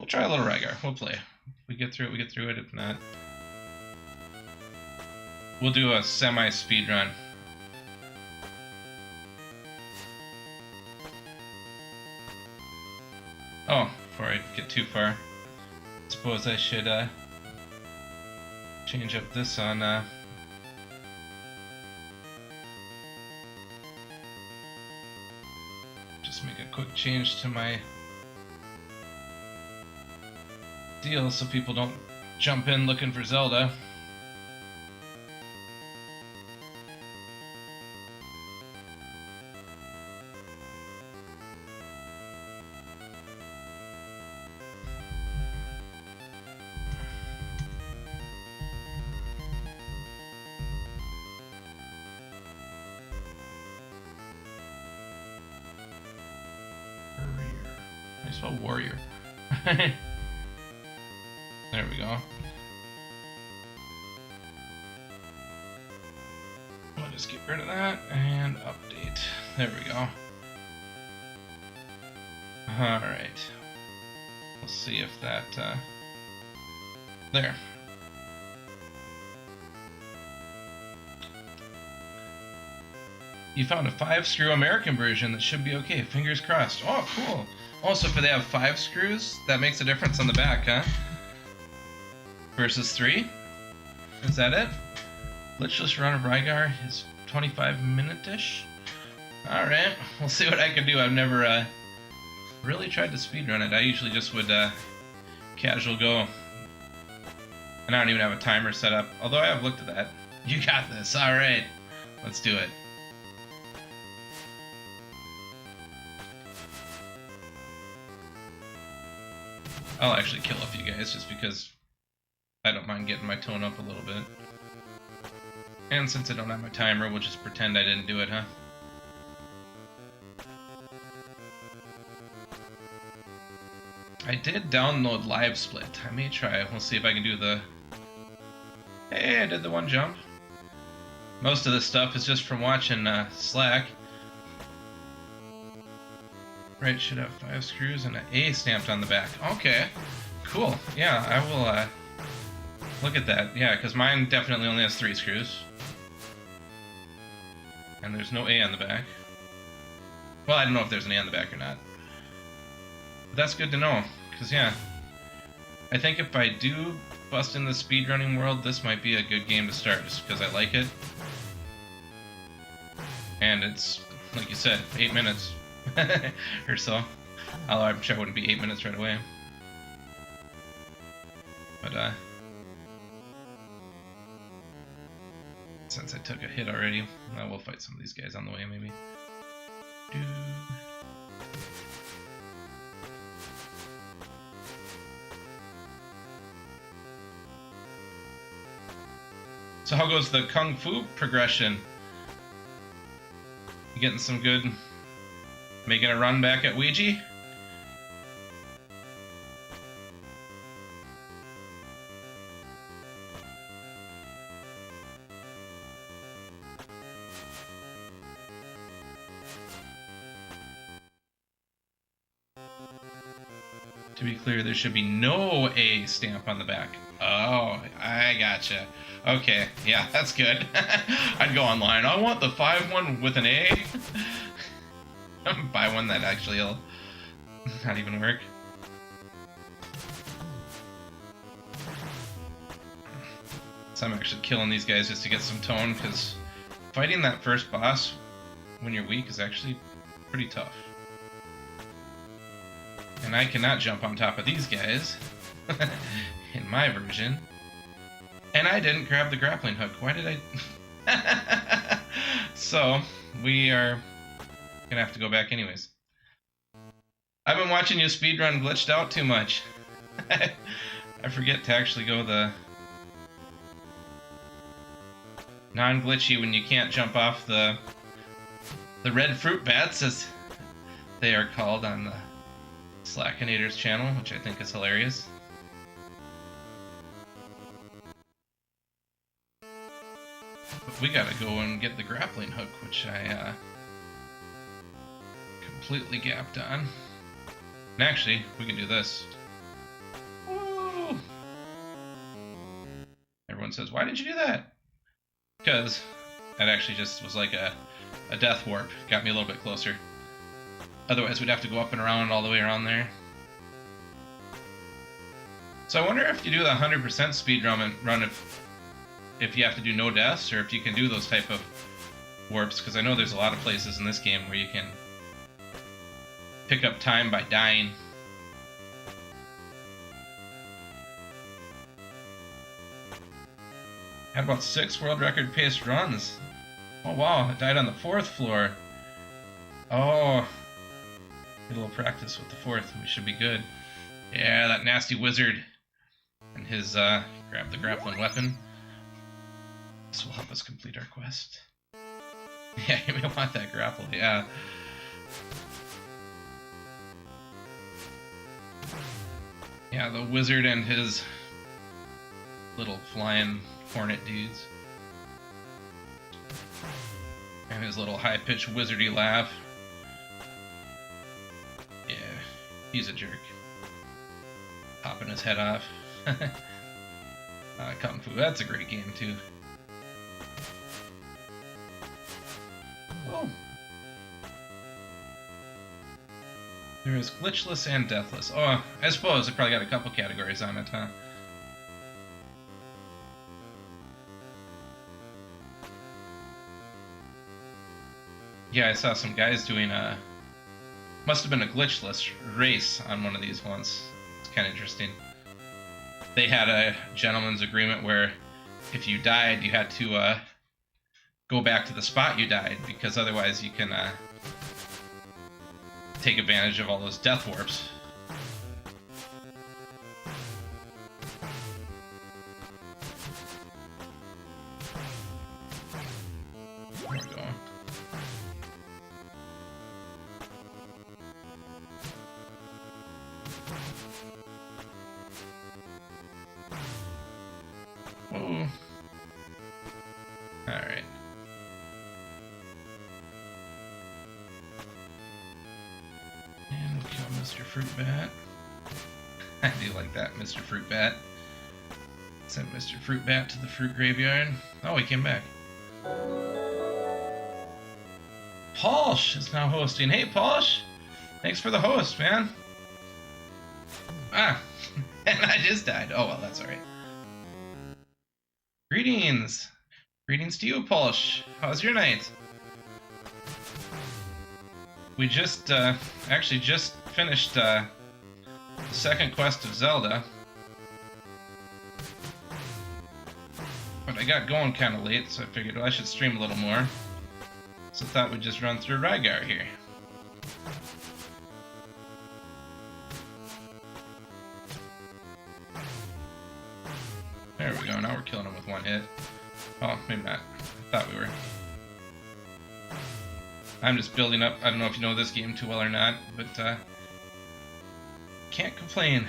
We'll try a little Rygar. We'll play. If we get through it, we get through it. If not, we'll do a semi-speed run. Oh, before I get too far, I suppose I should change up this on just make a quick change to my deal so people don't jump in looking for Zelda. I spell warrior. There we go. I'll just get rid of that and update. There we go. Alright. We'll see if that, there. You found a 5-screw American version that should be okay. Fingers crossed. Oh, cool. Also, if they have 5 screws, that makes a difference on the back, huh? Versus 3? Is that it? Glitchless run of Rygar is 25 minute-ish? Alright, we'll see what I can do. I've never really tried to speedrun it. I usually just would casual go. And I don't even have a timer set up, although I have looked at that. You got this, alright. Let's do it. I'll actually kill a few guys just because I don't mind getting my tone up a little bit. And since I don't have my timer, we'll just pretend I didn't do it, huh? I did download Live Split. I may try. We'll see if I can do the... Hey, I did the one jump. Most of this stuff is just from watching Slack. Right, should have 5 screws and an A stamped on the back. Okay, cool. Yeah, I will look at that. Yeah, because mine definitely only has 3 screws. And there's no A on the back. Well, I don't know if there's an A on the back or not. But that's good to know, because yeah. I think if I do bust in the speedrunning world, this might be a good game to start, just because I like it. And it's, like you said, 8 minutes. Or so. Although I'm sure it wouldn't be 8 minutes right away. But since I took a hit already, we'll fight some of these guys on the way maybe. So how goes the Kung Fu progression? You getting some good... Making a run back at Ouija? To be clear, there should be no A stamp on the back. Oh, I gotcha. Okay, yeah, that's good. I'd go online. I want the 5-1 with an A. Buy one that actually will not even work. So I'm actually killing these guys just to get some tone, because fighting that first boss when you're weak is actually pretty tough. And I cannot jump on top of these guys in my version. And I didn't grab the grappling hook. Why did I? So we are gonna have to go back anyways. I've been watching you speedrun glitched out too much. I forget to actually go the non-glitchy when you can't jump off the red fruit bats, as they are called on the Slackinators channel, which I think is hilarious. But we gotta go and get the grappling hook, which I completely gapped on. And actually, we can do this. says, "Why did you do that?" Because that actually just was like a death warp. Got me a little bit closer. Otherwise, we'd have to go up and around all the way around there. So I wonder if you do the 100% speed run if you have to do no deaths, or if you can do those type of warps, because I know there's a lot of places in this game where you can pick up time by dying. Had about 6 world record pace runs. Oh wow, I died on the 4th floor. Oh, get a little practice with the 4th. We should be good. Yeah, that nasty wizard and his grab the grappling weapon. This will help us complete our quest. Yeah, you may want that grapple, yeah. Yeah, the wizard and his little flying hornet dudes. And his little high-pitched wizardy laugh. Yeah, he's a jerk. Popping his head off. Kung Fu, that's a great game too. Oh. There is glitchless and deathless. Oh, I suppose it probably got a couple categories on it, huh? Yeah, I saw some guys doing a... Must have been a glitchless race on one of these once. It's kind of interesting. They had a gentleman's agreement where if you died, you had to go back to the spot you died, because otherwise you can take advantage of all those death warps. There we go. Whoa. Alright. And we'll kill Mr. Fruit Bat. I do like that, Mr. Fruit Bat. Send Mr. Fruit Bat to the fruit graveyard. Oh, he came back. Polsh is now hosting. Hey, Polsh! Thanks for the host, man. Ah, and I just died. Oh, well, that's alright. Greetings! Greetings to you, Polsh. How's your night? We just, actually just finished, the second quest of Zelda. But I got going kind of late, so I figured, well, I should stream a little more. So I thought we'd just run through Rygar here. There we go, now we're killing him with one hit. Oh, maybe not. I thought we were. I'm just building up. I don't know if you know this game too well or not, but can't complain.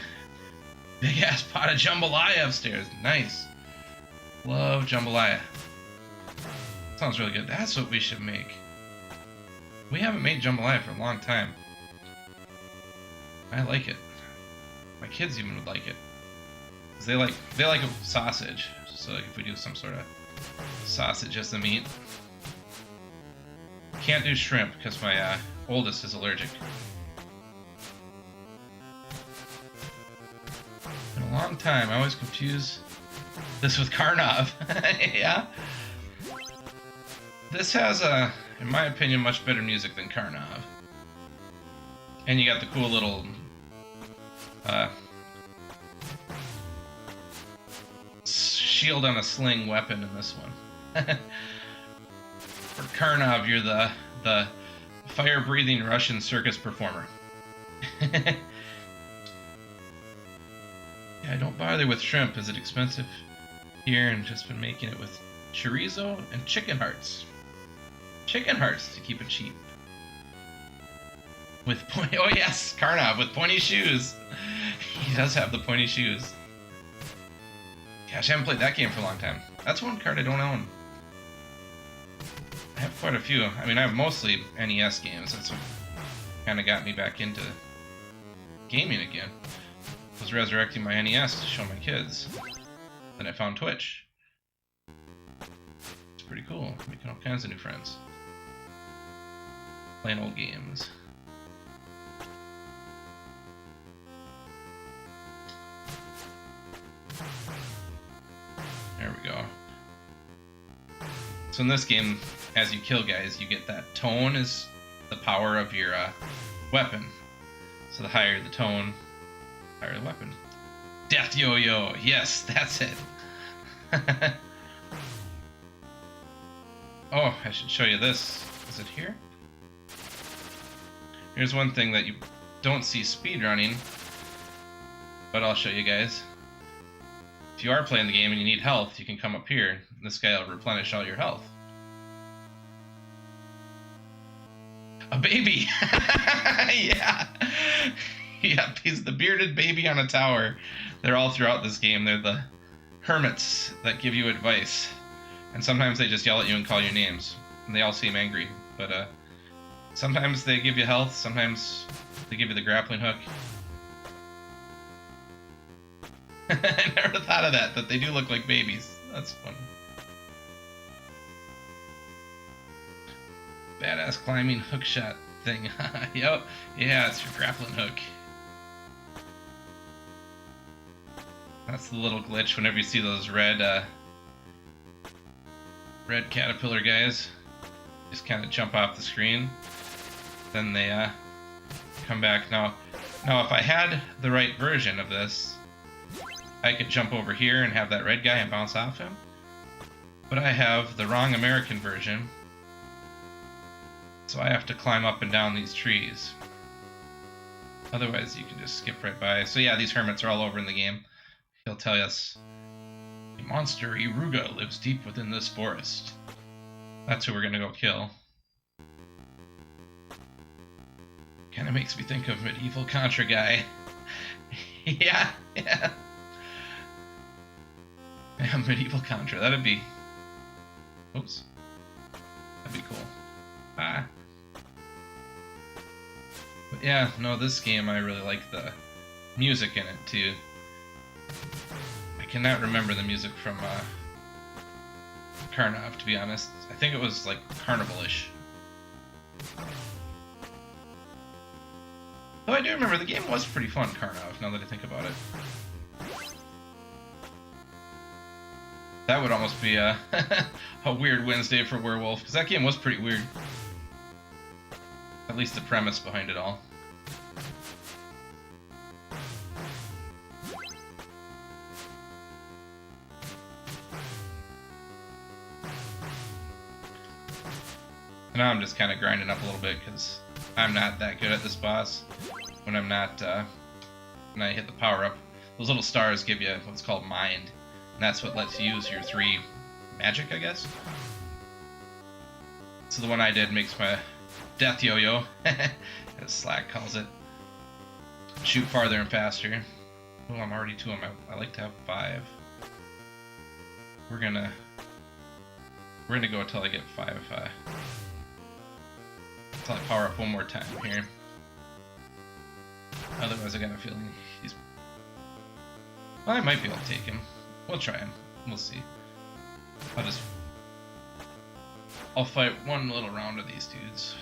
Big ass pot of jambalaya upstairs. Nice. Love jambalaya. Sounds really good. That's what we should make. We haven't made jambalaya for a long time. I like it. My kids even would like it. They like a sausage, so like if we do some sort of sausage as the meat. Can't do shrimp because my oldest is allergic. Been a long time. I always confuse this with Karnov. Yeah. This has in my opinion, much better music than Karnov. And you got the cool little shield on a sling weapon in this one. For Karnov, you're the fire-breathing Russian circus performer. Yeah, don't bother with shrimp. Is it expensive here? And just been making it with chorizo and chicken hearts. Chicken hearts to keep it cheap. With oh yes, Karnov with pointy shoes. He does have the pointy shoes. Gosh, I haven't played that game for a long time. That's one card I don't own. I have quite a few. I mean, I have mostly NES games. That's what kind of got me back into gaming again. I was resurrecting my NES to show my kids. Then I found Twitch. pretty cool. Making all kinds of new friends. Playing old games. There we go. So in this game, as you kill guys, you get that tone is the power of your weapon. So the higher the tone, higher the weapon. Death yo-yo, yes, that's it. Oh, I should show you this. Is it here? Here's one thing that you don't see speedrunning, but I'll show you guys. If you are playing the game and you need health, you can come up here. This guy will replenish all your health. A baby! Yeah! Yep, he's the bearded baby on a tower. They're all throughout this game. They're the hermits that give you advice. And sometimes they just yell at you and call you names. And they all seem angry. But sometimes they give you health, sometimes they give you the grappling hook. I never thought of that they do look like babies. That's fun. Badass climbing hook shot thing. Yep. Yeah, it's your grappling hook. That's the little glitch whenever you see those red caterpillar guys. Just kind of jump off the screen. Then they come back. Now if I had the right version of this, I could jump over here and have that red guy and bounce off him. But I have the wrong American version. So I have to climb up and down these trees. Otherwise you can just skip right by. So yeah, these hermits are all over in the game. He'll tell us, the monster Iruga lives deep within this forest. That's who we're gonna go kill. Kinda makes me think of medieval Contra guy. Yeah. Yeah, medieval Contra. That'd be... Oops. That'd be cool. Ah. But yeah, no, this game, I really like the music in it, too. I cannot remember the music from Karnov, to be honest. I think it was, like, Carnival-ish. Though I do remember the game was pretty fun, Karnov, now that I think about it. That would almost be a weird Wednesday for Werewolf, because that game was pretty weird. At least the premise behind it all. Now I'm just kind of grinding up a little bit, because I'm not that good at this boss. When I'm not, when I hit the power-up, those little stars give you what's called Mind. And that's what lets you use your 3 magic, I guess? So the one I did makes my death yo-yo, as Slack calls it, shoot farther and faster. Oh, I'm already 2 on my... I like to have 5. We're gonna go until I get 5. Until I power up one more time here. Otherwise I got a feeling he's... Well, I might be able to take him. We'll try him. We'll see. I'll fight one little round of these dudes.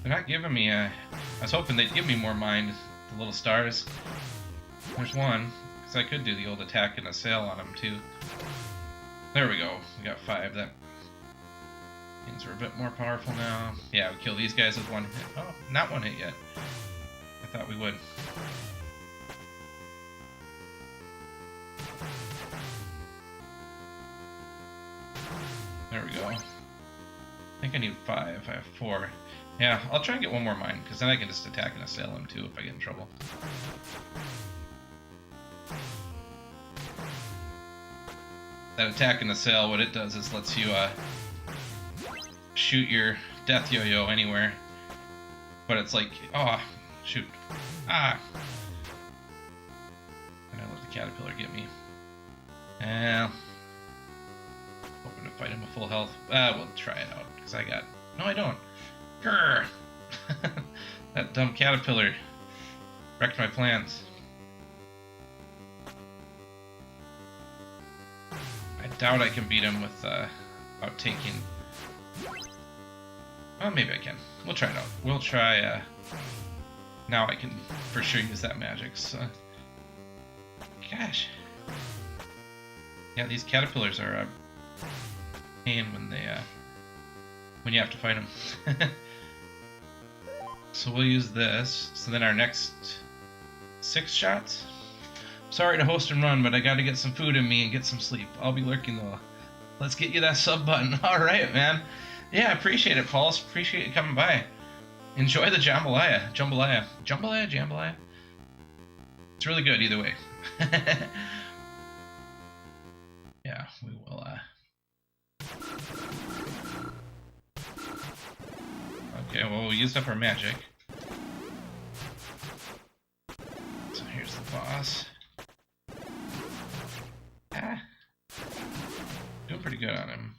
They're not giving me I was hoping they'd give me more mind, the little stars. There's one, because I could do the old attack and assail on him too. There we go. We got 5. That means we're a bit more powerful now. Yeah, we kill these guys with 1 hit. Oh, not 1 hit yet. I thought we would. There we go. I think I need 5. I have 4. Yeah, I'll try and get one more mine, because then I can just attack and assail him too if I get in trouble. That attack and assail, what it does is lets you shoot your death yo-yo anywhere. But it's like, oh, shoot. Ah! And I let the caterpillar get me. Well, hoping to fight him with full health. We'll try it out, because I got... No, I don't. Grrr! That dumb caterpillar wrecked my plans. doubt I can beat him with without taking. Well, maybe I can. We'll try it out. We'll try. Now I can for sure use that magic. So, gosh, yeah, these caterpillars are a pain when you have to fight them. So we'll use this. So then our next 6 shots. Sorry to host and run, but I gotta get some food in me and get some sleep. I'll be lurking though. Let's get you that sub button. Alright, man. Yeah, appreciate it, Paul. Appreciate you coming by. Enjoy the jambalaya. Jambalaya? It's really good either way. Yeah, we will, Okay, well, we used up our magic. So here's the boss. Ah. Doing pretty good on him.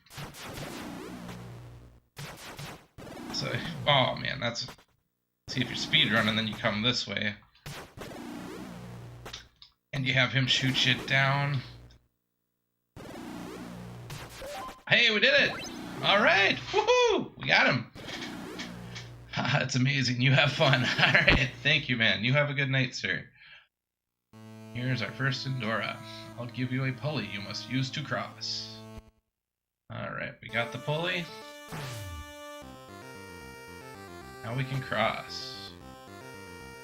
So, oh man, that's... See, if you're speedrunning, then you come this way. And you have him shoot shit down. Hey, we did it! Alright! Woohoo! We got him! It's amazing. You have fun. Alright, thank you, man. You have a good night, sir. Here's our first Endora. I'll give you a pulley you must use to cross. Alright, we got the pulley. Now we can cross.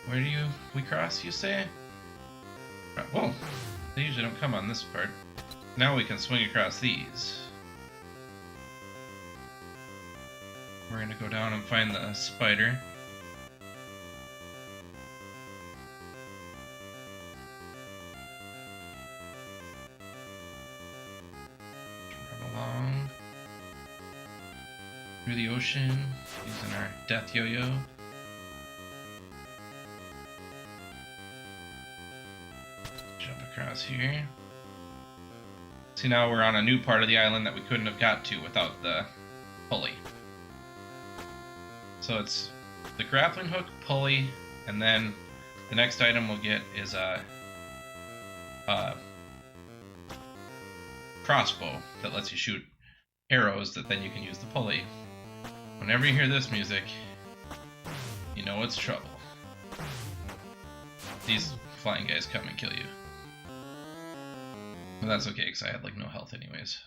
Where do we cross, you say? Whoa! They usually don't come on this part. Now we can swing across these. We're gonna go down and find the spider. Run along through the ocean using our death yo-yo. Jump across here. See, now we're on a new part of the island that we couldn't have got to without the pulley. So it's the grappling hook, pulley, and then the next item we'll get is a crossbow that lets you shoot arrows that then you can use the pulley. Whenever you hear this music, you know it's trouble. These flying guys come and kill you. But that's okay, because I had like no health anyways.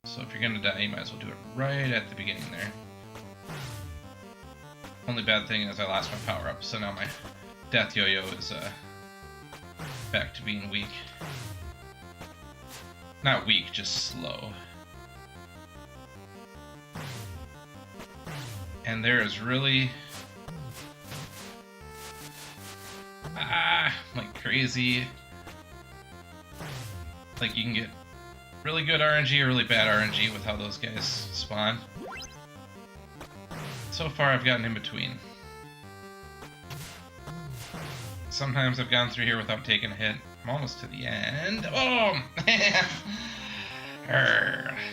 So if you're gonna die, you might as well do it right at the beginning there. Only bad thing is I lost my power up, so now my death yo-yo is back to being weak. Not weak, just slow. And there is really... like crazy... Like you can get really good RNG or really bad RNG with how those guys spawn. So far I've gotten in between. Sometimes I've gone through here without taking a hit. I'm almost to the end. Oh! Alright.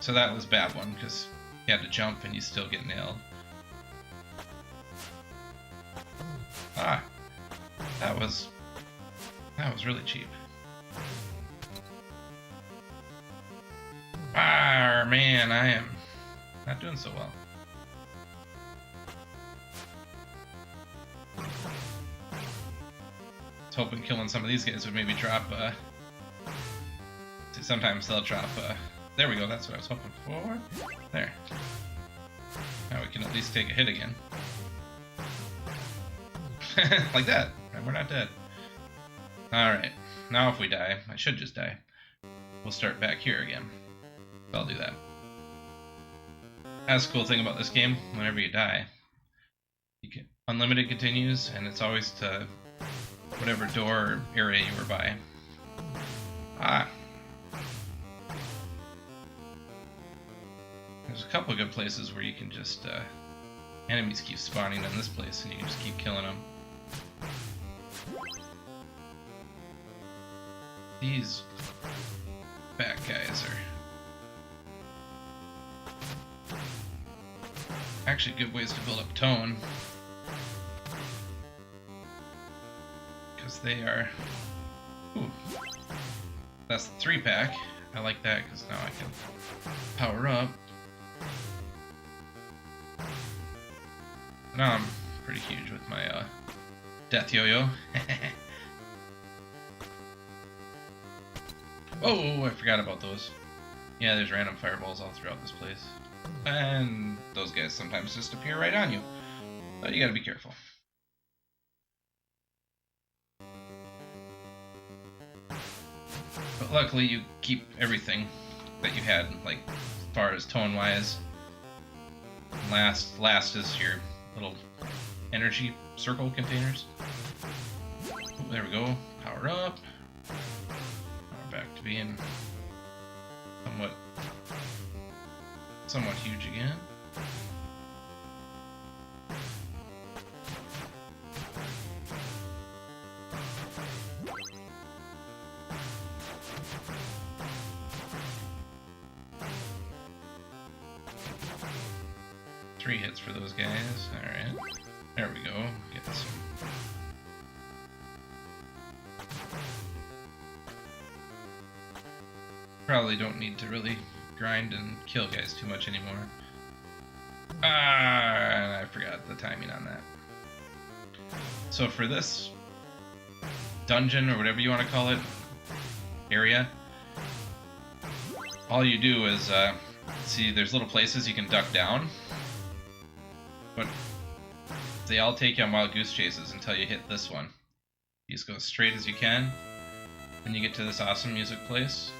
So that was a bad one, because you had to jump and you still get nailed. Ah! That was really cheap. Ah, man, I am not doing so well. I was hoping killing some of these guys would maybe drop, sometimes they'll drop, there we go, that's what I was hoping for. There. Now we can at least take a hit again. Like that. We're not dead. Alright. Now if we die, I should just die, we'll start back here again. I'll do that. That's the cool thing about this game. Whenever you die, you can unlimited continues, and it's always to whatever door or area you were by. Ah. There's a couple of good places where you can just, enemies keep spawning in this place and you can just keep killing them. These back guys are actually good ways to build up tone. Because they are... Ooh. That's the 3-pack. I like that because now I can power up. Now I'm pretty huge with my death yo-yo. Oh, I forgot about those. Yeah, there's random fireballs all throughout this place. And those guys sometimes just appear right on you. So you gotta be careful. But luckily you keep everything that you had, like, as far as tone-wise. Last is your little energy circle containers. Oh, there we go. Power up. Now we're back to being somewhat huge again. Three hits for those guys. Alright. There we go. Get some. Probably don't need to really grind and kill guys too much anymore. And I forgot the timing on that. So for this dungeon, or whatever you want to call it, area, all you do is, see, there's little places you can duck down, but they all take you on wild goose chases until you hit this one. You just go as straight as you can, then you get to this awesome music place.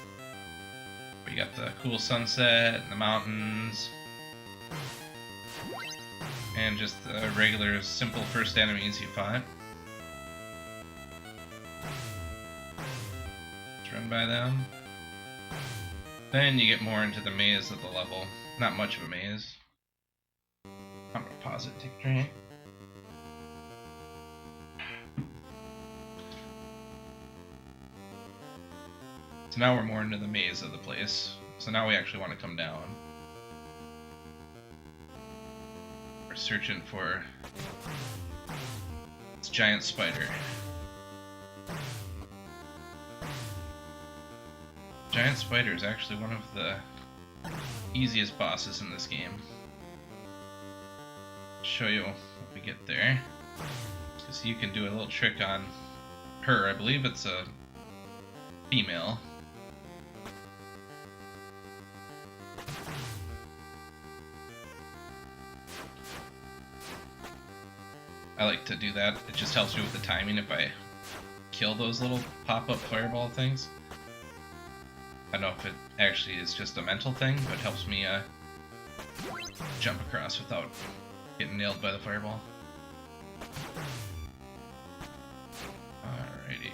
You got the cool sunset and the mountains, and just the regular, simple first enemies you fought. Just run by them. Then you get more into the maze of the level. Not much of a maze. I'm gonna pause it, take a drink. So now we're more into the maze of the place. So now we actually want to come down. We're searching for this giant spider. Giant spider is actually one of the easiest bosses in this game. I'll show you what we get there. So you can do a little trick on her. I believe it's a female. I like to do that. It just helps me with the timing if I kill those little pop-up fireball things. I don't know if it actually is just a mental thing, but it helps me jump across without getting nailed by the fireball. Alrighty.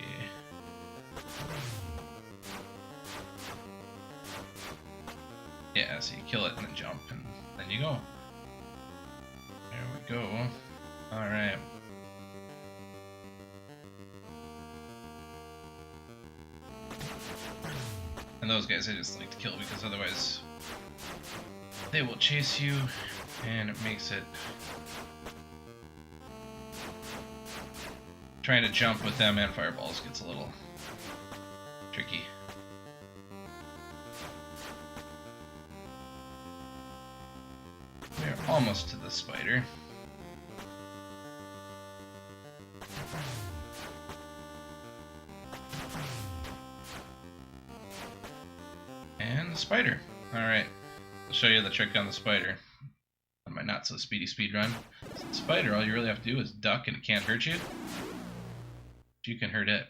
Yeah, so you kill it and then jump, and then you go. There we go. Alright. And those guys I just like to kill because otherwise they will chase you and it makes it... Trying to jump with them and fireballs gets a little tricky. We're almost to the spider. And the spider. Alright, I'll show you the trick on the spider. On my not so speedy speedrun. So the spider, all you really have to do is duck and it can't hurt you. But you can hurt it.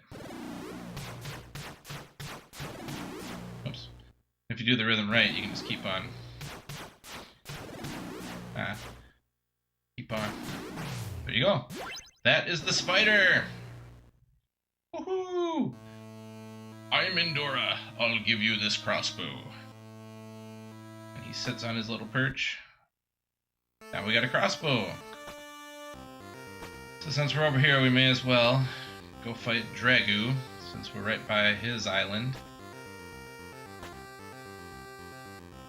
Oops. If you do the rhythm right, you can just keep on. Keep on. There you go. That is the spider! Woohoo! I'm Indora. I'll give you this crossbow. And he sits on his little perch. Now we got a crossbow. So since we're over here, we may as well go fight Dragu, since we're right by his island.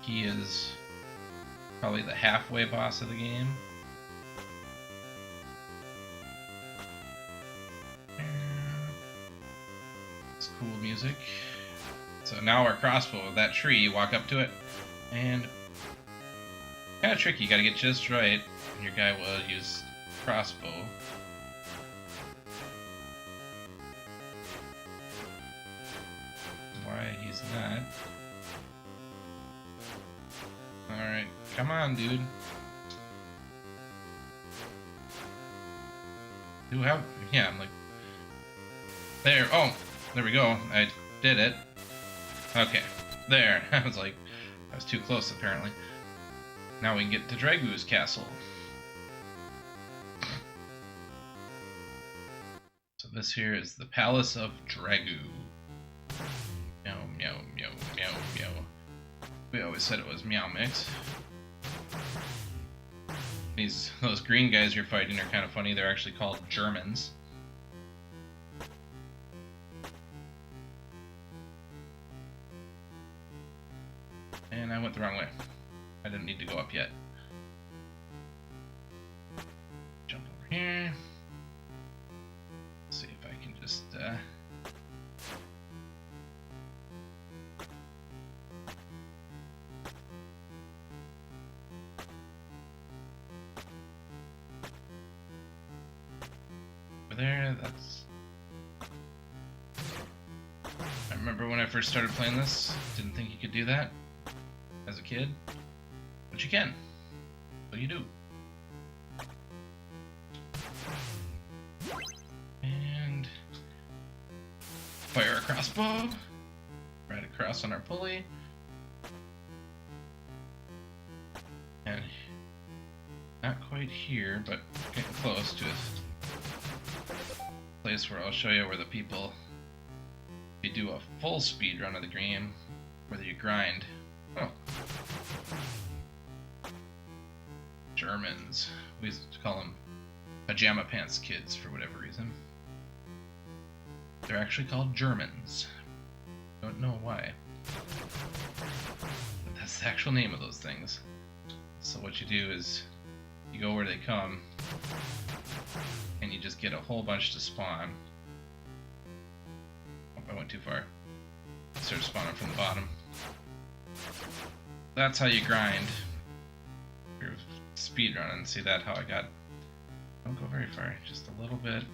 He is Probably the halfway boss of the game. It's cool music. So now our crossbow, that tree, you walk up to it, and kind of tricky. You gotta get just right. And your guy will use crossbow. Why he's not? Alright, come on, dude. Do have? Yeah, I'm like. There. Oh, there we go. I did it. Okay, there. I was like, I was too close apparently. Now we can get to Dragu's castle. So this here is the Palace of Dragu. Meow, meow, meow, meow, meow. We always said it was Meow Mix. Those green guys you're fighting are kind of funny. They're actually called Germans. And I went the wrong way. I didn't need to go up yet. Jump over here. See if I can just over there. That's. I remember when I first started playing this, didn't think you could do that as a kid, but you can. So you do. And fire a crossbow right across on our pulley. And not quite here, but getting close to a place where I'll show you where the people, if you do a full speed run of the game, whether you grind. Oh. Germans. We used to call them pajama pants kids for whatever reason. They're actually called Germans. Don't know why. But that's the actual name of those things. So what you do is you go where they come and you just get a whole bunch to spawn. Oh, I went too far. Start spawning from the bottom. That's how you grind. You're speedrunning. See that? How I got. Don't go very far. Just a little bit.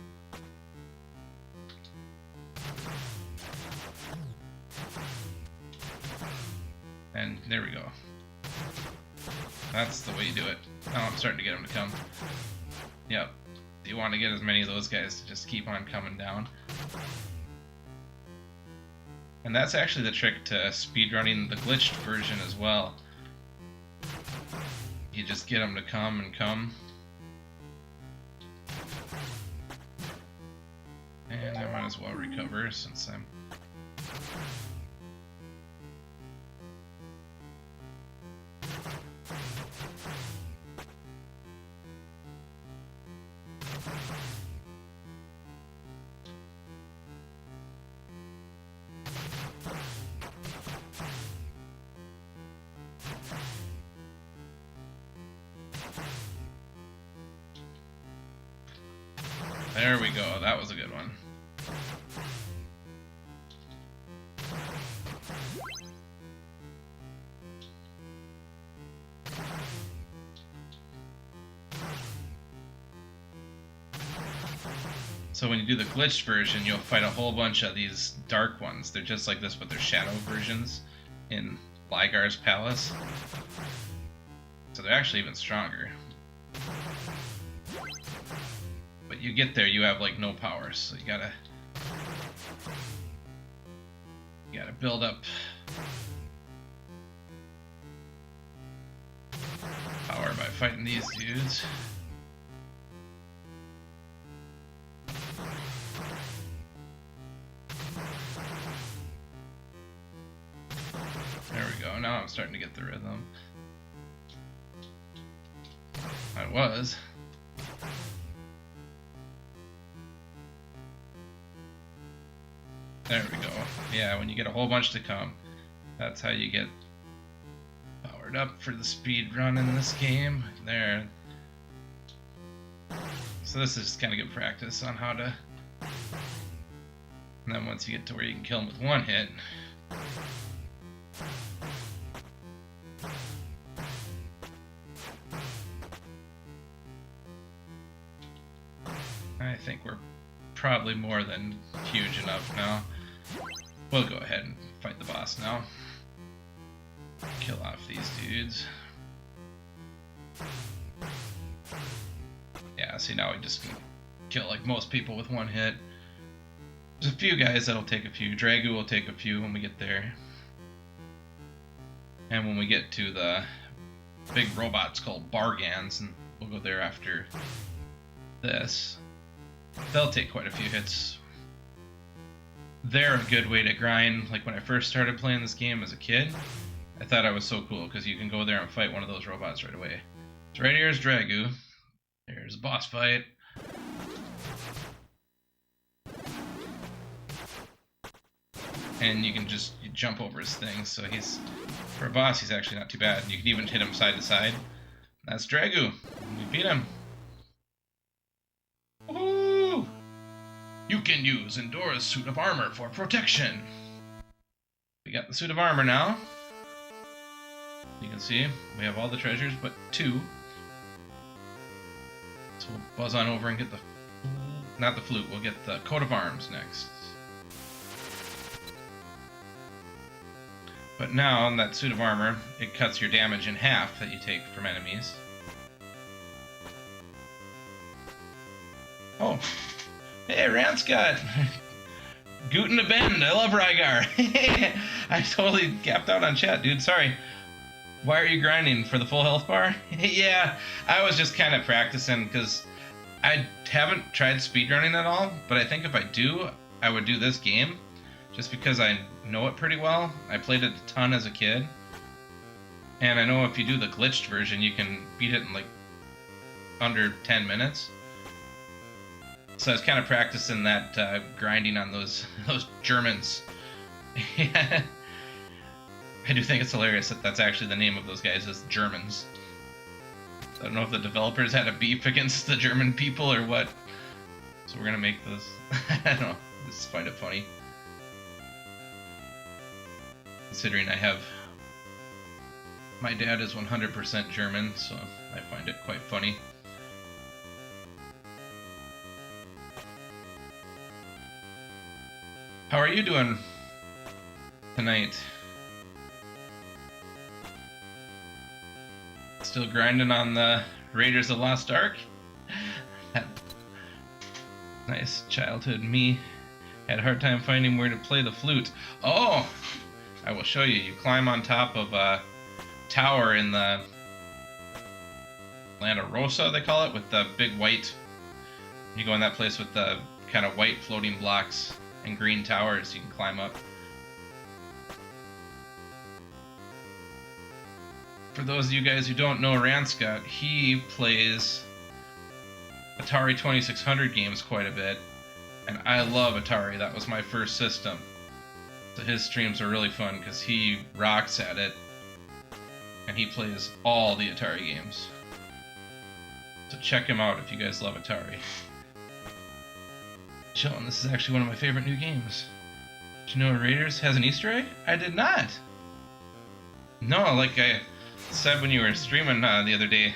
And there we go. That's the way you do it. Oh, I'm starting to get them to come. Yep. You want to get as many of those guys to just keep on coming down. And that's actually the trick to speedrunning the glitched version as well. You just get them to come and come. And I might as well recover since I'm... There we go, that was a good one. So when you do the glitched version, you'll fight a whole bunch of these dark ones. They're just like this, but they're shadow versions in Rygar's palace. So they're actually even stronger. But you get there, you have like no power, so you gotta build up power by fighting these dudes. There we go, now I'm starting to get the rhythm. I was. There we go. Yeah, when you get a whole bunch to come, that's how you get powered. powered up for the speed run in this game. There. So this is just kind of good practice on how to... And then once you get to where you can kill them with one hit... I think we're probably more than huge enough now. We'll go ahead and fight the boss now. Kill off these dudes. Yeah, see, now we just can kill like most people with one hit. There's a few guys that'll take a few. Dragu will take a few when we get there. And when we get to the big robots called Bargans, and we'll go there after this, they'll take quite a few hits. They're a good way to grind. Like when I first started playing this game as a kid, I thought I was so cool because you can go there and fight one of those robots right away. So right here is Dragu. There's a boss fight. And you can just jump over his thing, so he's, for a boss, he's actually not too bad. You can even hit him side to side. That's Dragu. We beat him. Woohoo! You can use Endora's suit of armor for protection. We got the suit of armor now. You can see we have all the treasures but 2. So we'll buzz on over and get the, not the flute, we'll get the coat of arms next. But now, on that suit of armor, it cuts your damage in half that you take from enemies. Oh, hey, Ranscott! Guten Abend, I love Rygar! I totally gapped out on chat, dude, sorry. Why are you grinding? For the full health bar? Yeah, I was just kind of practicing, because I haven't tried speedrunning at all, but I think if I do, I would do this game, just because I know it pretty well. I played it a ton as a kid, and I know if you do the glitched version, you can beat it in like under 10 minutes. So I was kind of practicing that grinding on those Germans. Yeah. I do think it's hilarious that that's actually the name of those guys, is Germans. I don't know if the developers had a beef against the German people or what. So we're gonna make those. I don't know. I just find it funny. Considering I have... My dad is 100% German, so I find it quite funny. How are you doing tonight? Still grinding on the Raiders of the Lost Ark? That nice childhood me had a hard time finding where to play the flute. Oh! I will show you. You climb on top of a tower in the Land of Rosa, they call it, with the big white. You go in that place with the kind of white floating blocks and green towers you can climb up. For those of you guys who don't know Ranscott, he plays Atari 2600 games quite a bit, and I love Atari. That was my first system. So his streams are really fun because he rocks at it, and he plays all the Atari games. So check him out if you guys love Atari. Chillin', this is actually one of my favorite new games. Did you know Raiders has an Easter egg? I did not. No, like I said when you were streaming the other day,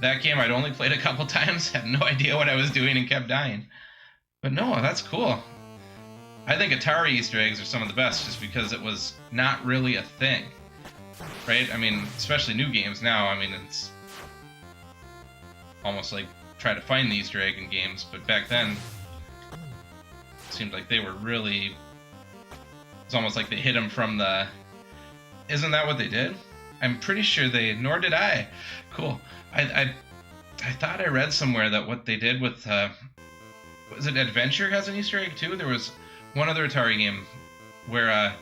that game I'd only played a couple times, had no idea what I was doing, and kept dying. But no, that's cool. I think Atari Easter eggs are some of the best just because it was not really a thing, right? I mean, especially new games now, I mean, it's almost like try to find the Easter egg in games, but back then, it seemed like they were really, it's almost like they hit them from the, isn't that what they did? I'm pretty sure they, nor did I. Cool. I thought I read somewhere that what they did with, was it Adventure has an Easter egg too? There was one other Atari game where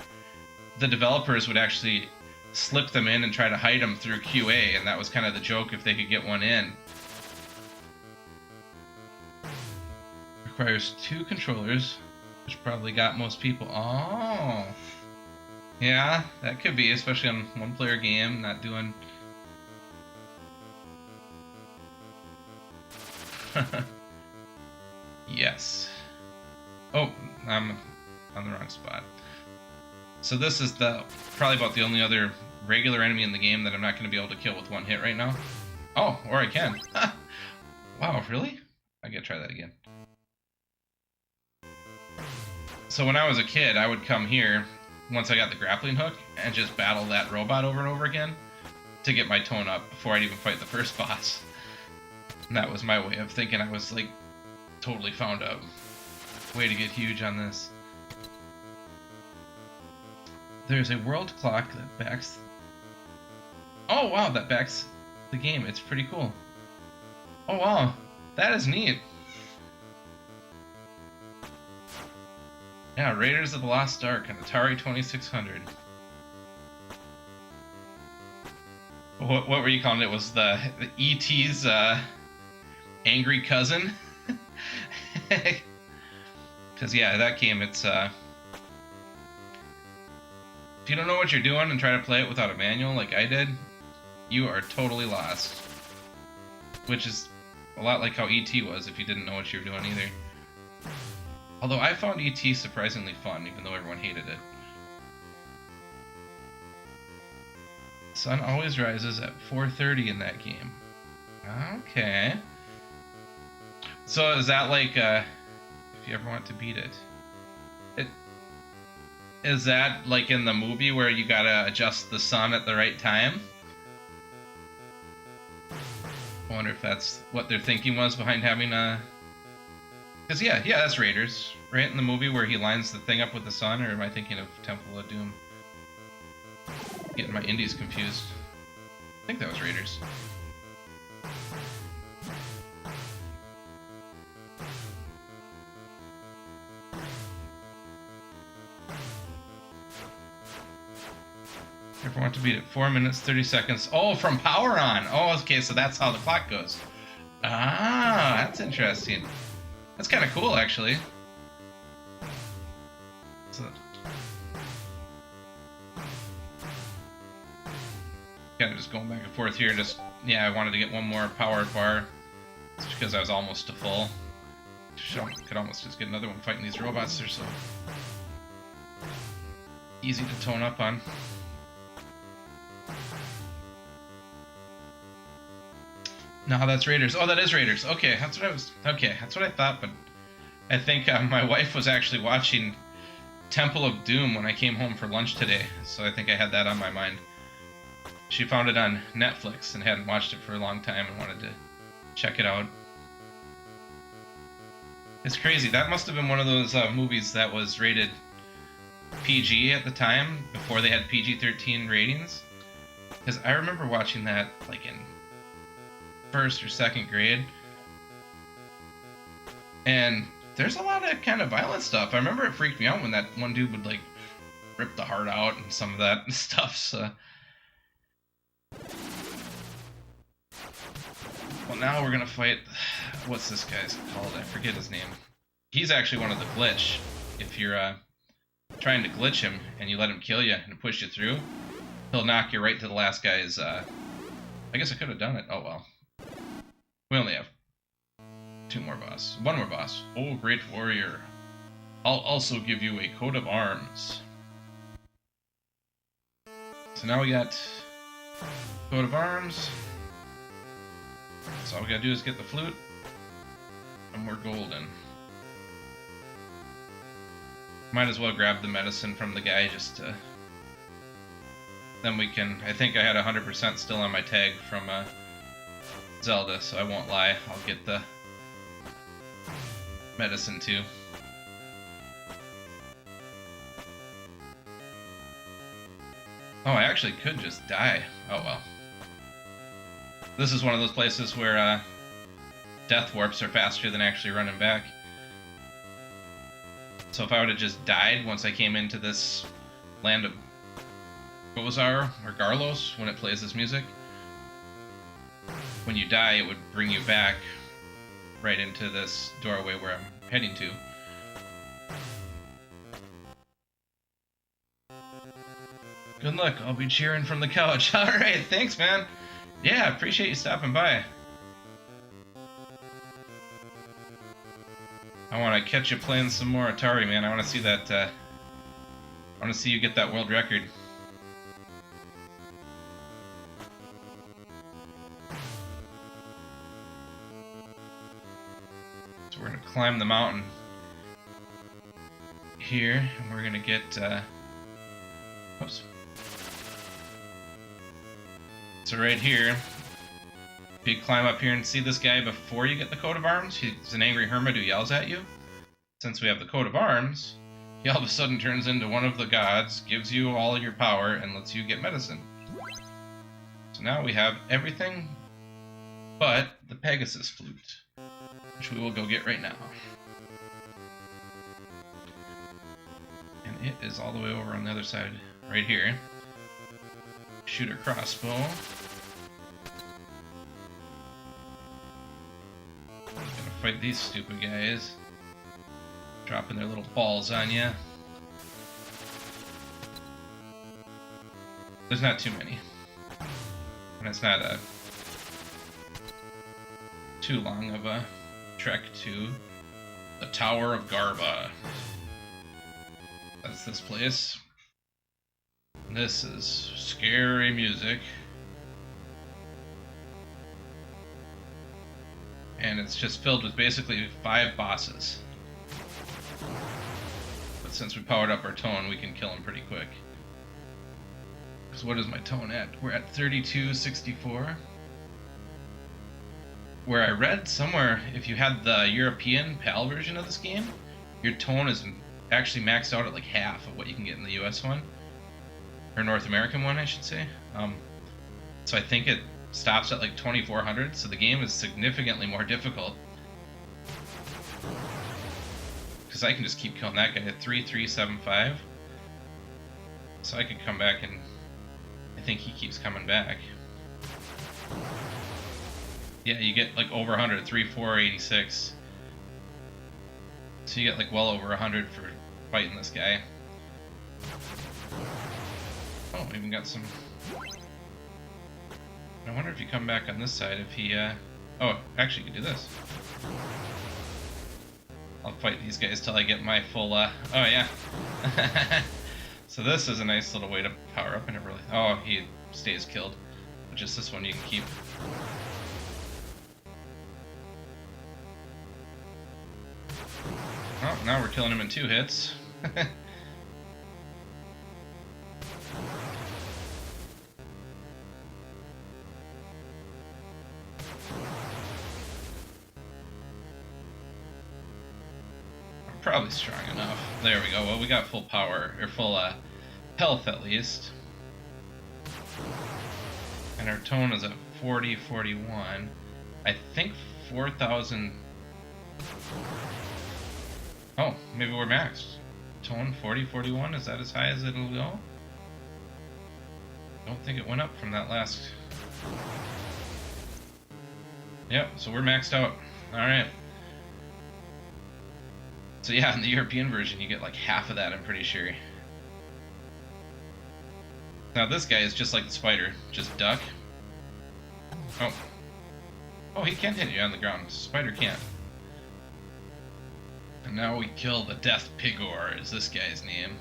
the developers would actually slip them in and try to hide them through QA, and that was kind of the joke if they could get one in. Requires 2 controllers, which probably got most people. Oh. Yeah, that could be, especially on one-player game, not doing... Yes. Oh, I'm on the wrong spot. So this is probably about the only other regular enemy in the game that I'm not going to be able to kill with one hit right now. Oh, or I can. Wow, really? I gotta try that again. So when I was a kid, I would come here, once I got the grappling hook, and just battle that robot over and over again to get my tone up before I'd even fight the first boss. And that was my way of thinking. I was like totally found a way to get huge on this. There's a world clock that backs... Oh wow, that backs the game. It's pretty cool. Oh wow, that is neat. Yeah, Raiders of the Lost Ark and Atari 2600. What were you calling it? Was the E.T.'s angry cousin? Because yeah, that game, it's if you don't know what you're doing and try to play it without a manual like I did, you are totally lost. Which is a lot like how E.T. was if you didn't know what you were doing either. Although I found E.T. surprisingly fun, even though everyone hated it. Sun always rises at 4:30 in that game. Okay. So is that like, if you ever want to beat it? Is that like in the movie where you gotta adjust the sun at the right time? I wonder if that's what their thinking was behind having a... Because yeah, that's Raiders, right? In the movie where he lines the thing up with the sun, or am I thinking of Temple of Doom? Getting my indies confused. I think that was Raiders. If I want to beat it, 4 minutes, 30 seconds. Oh, from power on! Oh, okay, so that's how the clock goes. Ah, that's interesting. That's kind of cool, actually. So, kind of just going back and forth here. Just, yeah, I wanted to get one more power bar. Just because I was almost to full. Could almost just get another one fighting these robots. They're so easy to tone up on. No, that's Raiders. Oh, that is Raiders. Okay, that's what I was... Okay, that's what I thought, but I think my wife was actually watching Temple of Doom when I came home for lunch today, so I think I had that on my mind. She found it on Netflix and hadn't watched it for a long time and wanted to check it out. It's crazy. That must have been one of those movies that was rated PG at the time, before they had PG-13 ratings. Because I remember watching that, like, in first or second grade, and there's a lot of kind of violent stuff. I remember it freaked me out when that one dude would like rip the heart out and some of that stuff. So, well, now we're gonna fight. What's this guy's called? I forget his name. He's actually one of the glitch. If you're trying to glitch him and you let him kill you and push you through, he'll knock you right to the last guy's. I guess I could have done it. Oh well. We only have one more boss. Oh, great warrior. I'll also give you a coat of arms. So now we got coat of arms. So all we gotta do is get the flute, and we're golden. Might as well grab the medicine from the guy just to... Then we can... I think I had 100% still on my tag from Zelda, so I won't lie. I'll get the medicine too. Oh, I actually could just die. Oh well. This is one of those places where death warps are faster than actually running back. So if I would have just died once I came into this land of Gozar or Garlos when it plays this music, when you die it would bring you back right into this doorway where I'm heading to. Good luck. I'll be cheering from the couch. All right, thanks, man. Yeah, appreciate you stopping by. I want to catch you playing some more Atari, man. I want to see that. I want to see you get that world record. So we're gonna climb the mountain here, and we're gonna get. Oops. So right here, if you climb up here and see this guy before you get the coat of arms, he's an angry hermit who yells at you. Since we have the coat of arms, he all of a sudden turns into one of the gods, gives you all your power, and lets you get medicine. So now we have everything but the Pegasus flute, which we will go get right now. And it is all the way over on the other side, right here. Shoot a crossbow. Gonna fight these stupid guys. Dropping their little balls on you. There's not too many. And it's not a too long of a trek to the Tower of Garba. That's this place. This is scary music. And it's just filled with basically 5 bosses. But since we powered up our tone, we can kill them pretty quick. Because what is my tone at? We're at 3264. Where I read somewhere, if you had the European PAL version of this game, your tone is actually maxed out at like half of what you can get in the US one. Or North American one, I should say. So I think it stops at like 2400, so the game is significantly more difficult. Because I can just keep killing that guy at 3375. So I could come back and I think he keeps coming back. Yeah, you get like over 100, 3486. So you get like well over 100 for fighting this guy. Oh, we even got some... I wonder if you come back on this side, if he, Oh, actually you can do this. I'll fight these guys till I get my full, Oh, yeah. So this is a nice little way to power up. I never really... Oh, he stays killed. But just this one you can keep. Oh, now we're killing him in 2 hits. Probably strong enough. There we go. Well, we got full power, or full health at least. And our tone is at 4041. I think 4,000... Oh, maybe we're maxed. Tone 4041, is that as high as it'll go? Don't think it went up from that last... Yep, so we're maxed out. Alright. So yeah, in the European version, you get like half of that, I'm pretty sure. Now this guy is just like the spider, just duck. Oh. Oh, he can't hit you on the ground. Spider can't. And now we kill the Death Pigor, is this guy's name.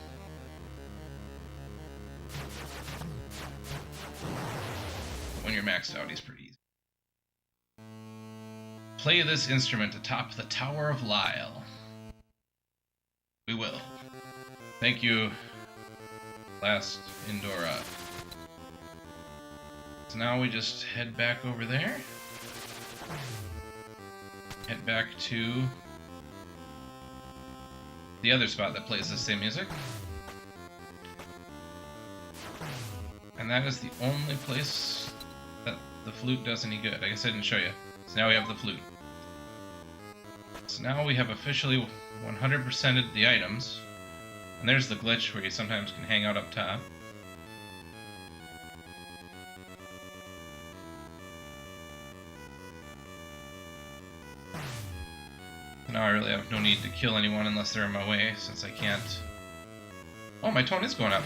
But when you're maxed out, he's pretty easy. Play this instrument atop the Tower of Lyle. We will. Thank you, last Indora. So now we just head back over there. Head back to the other spot that plays the same music. And that is the only place that the flute does any good. I guess I didn't show you. So now we have the flute. So now we have officially 100%ed the items. And there's the glitch where you sometimes can hang out up top. Now I really have no need to kill anyone unless they're in my way, since I can't... Oh, my tone is going up.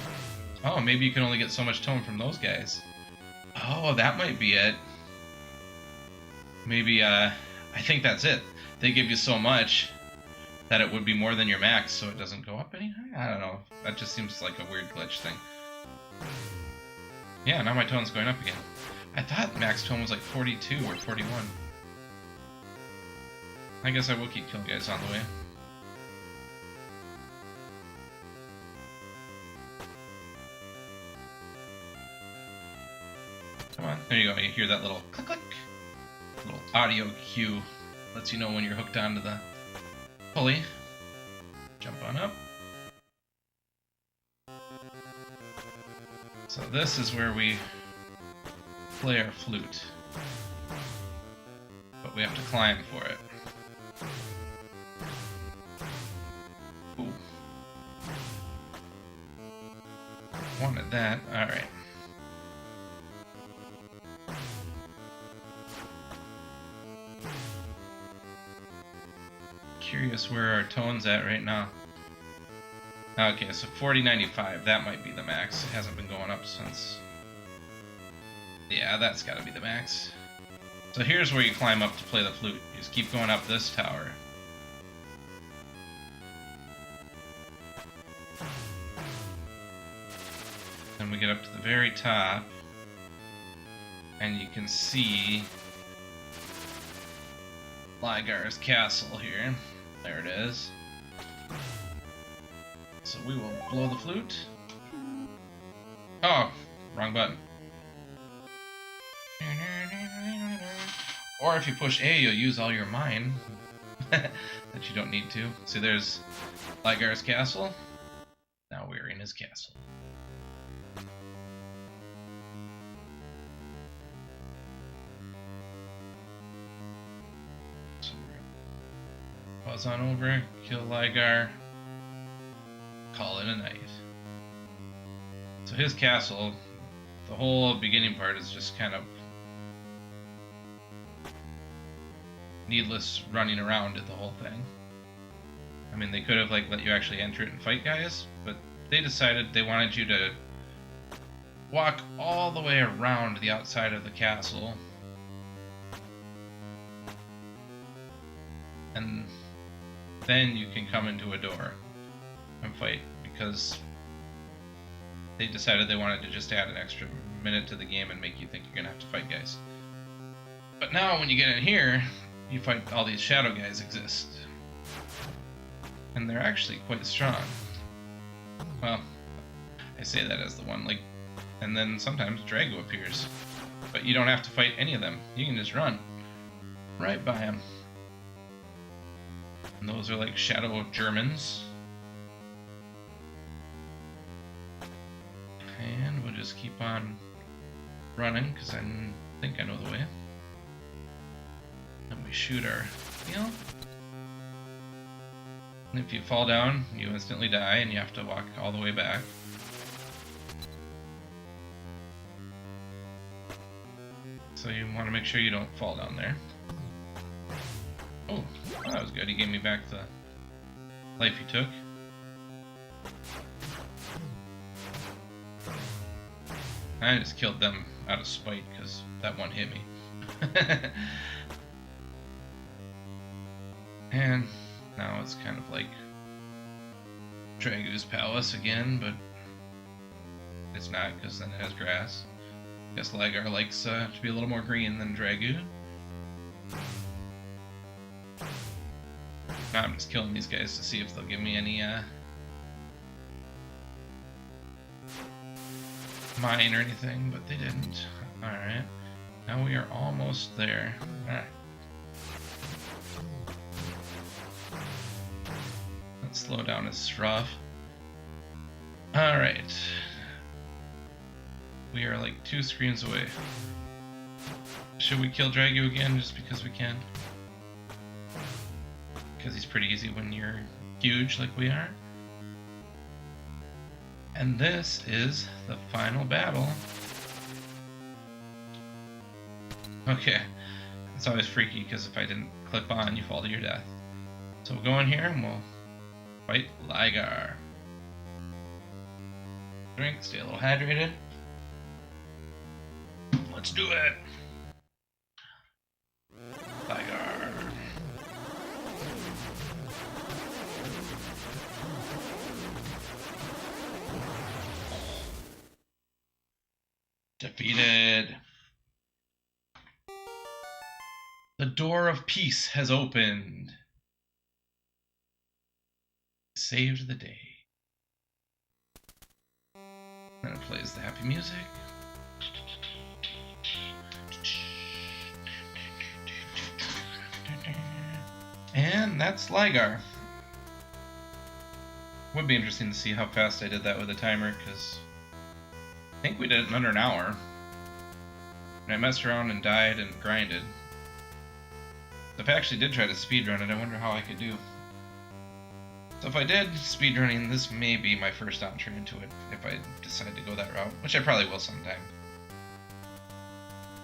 Oh, maybe you can only get so much tone from those guys. Oh, that might be it. Maybe, I think that's it. They give you so much that it would be more than your max, so it doesn't go up any higher? I don't know. That just seems like a weird glitch thing. Yeah, now my tone's going up again. I thought max tone was like 42 or 41. I guess I will keep killing guys on the way. Come on. There you go. You hear that little click click. Little audio cue. Lets you know when you're hooked onto the pulley. Jump on up. So this is where we play our flute. But we have to climb for it. Ooh. Wanted that. Alright. Curious where our tone's at right now. Okay, so 4095, that might be the max. It hasn't been going up since... Yeah, that's gotta be the max. So here's where you climb up to play the flute. You just keep going up this tower. Then we get up to the very top, and you can see Rygar's castle here. There it is. So we will blow the flute. Oh, wrong button. Or if you push A, you'll use all your mine that you don't need to. See, there's Rygar's castle. Now we're in his castle. So we're buzz on over, kill Rygar, call it a night. So his castle, the whole beginning part is just kind of needless running around at the whole thing. I mean, they could have like let you actually enter it and fight guys, but they decided they wanted you to walk all the way around the outside of the castle and then you can come into a door and fight, because they decided they wanted to just add an extra minute to the game and make you think you're gonna have to fight guys. But now when you get in here, you find all these shadow guys exist. And they're actually quite strong. Well, I say that as the one, like, and then sometimes Drago appears. But you don't have to fight any of them. You can just run right by them. And those are like shadow Germans. And we'll just keep on running, because I think I know the way. And we shoot our heal. And if you fall down, you instantly die, and you have to walk all the way back. So you want to make sure you don't fall down there. Oh, that was good. He gave me back the life he took. I just killed them out of spite, because that one hit me. And now it's kind of like Drago's palace again, but it's not, because then it has grass. I guess Rygar likes to be a little more green than Drago. Now I'm just killing these guys to see if they'll give me any mine or anything, but they didn't. Alright, now we are almost there. Ah. Let's slow down his straw. Alright. We are like 2 screens away. Should we kill Drago again just because we can? Because he's pretty easy when you're huge like we are. And this is the final battle. Okay. It's always freaky because if I didn't clip on, you fall to your death. So we'll go in here and we'll fight Rygar. drink, stay a little hydrated. Let's do it! Rygar. Defeated. The door of peace has opened. Saved the day. And it plays the happy music. And that's Rygar. Would be interesting to see how fast I did that with a timer, because I think we did it in under an hour. And I messed around and died and grinded. If I actually did try to speedrun it, I wonder how I could do. So if I did speedrunning, this may be my first entree into it, if I decide to go that route, which I probably will sometime.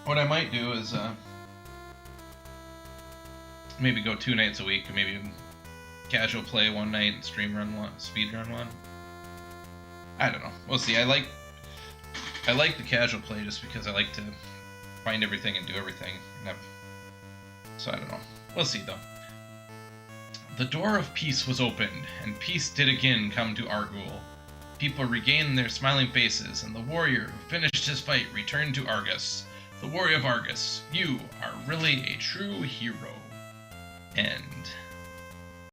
What I might do is maybe go 2 nights a week, and maybe casual play one night and speedrun one. I don't know. We'll see. I like the casual play just because I like to find everything and do everything. So I don't know. We'll see though. The door of peace was opened, and peace did again come to Argul. People regained their smiling faces, and the warrior who finished his fight returned to Argus. The warrior of Argus, you are really a true hero. End.